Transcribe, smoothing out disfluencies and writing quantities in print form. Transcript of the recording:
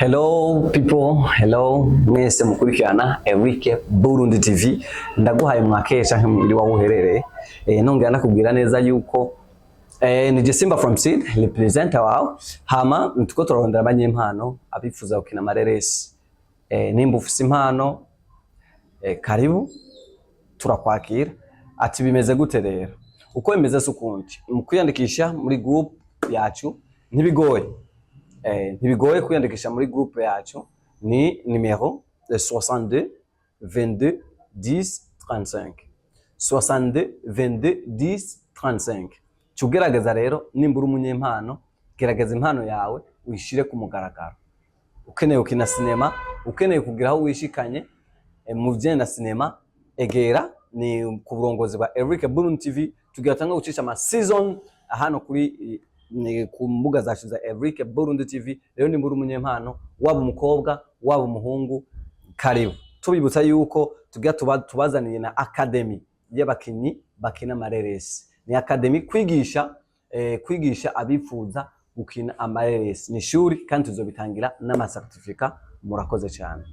Hello people, hello mwese mukurikirana Eric Burundi TV. Ndaguhaye mwakesha nk'umubiri wawe uherereye. Nongera nakubwira neza yuko ni Simba from Seed representer wao. Hama ntuko turarondera abanyempano abifuza gukina amareresi. Nimba ufise impano karibu turakwakira. Ati bimeze gute rero? Uko bimeze sukundi. Mukuyandikisha muri group yacu ntibigoye. Ntibigoye kwiyandikisha muri groupe yacu ni numero 62 22 10 35 62 22 10 35. Cugerageza rero nimbura umunyempano, gerageza impano yawe uyishire ku mugaragaro. Ukeneye ukina sinema, ukeneye kugira aho wishikanye mu vyenda sinema, egera ni ku burongozi bwa Eric Burundi TV. Tugatanga gucisha ama season hano kuri ni ku mbuga zacu za Eric Burundi TV. Rero ni mbura umunyempano, waba umukobwa waba umuhungu, karibu. Tubibutsa yuko tubazaniye na academy y'abakinyi bakina amareresi. Ni academy kwigisha abifuza gukina amareresi. Ni shuri kandi tuzobitangira n'ama certificate. Murakoze cyane.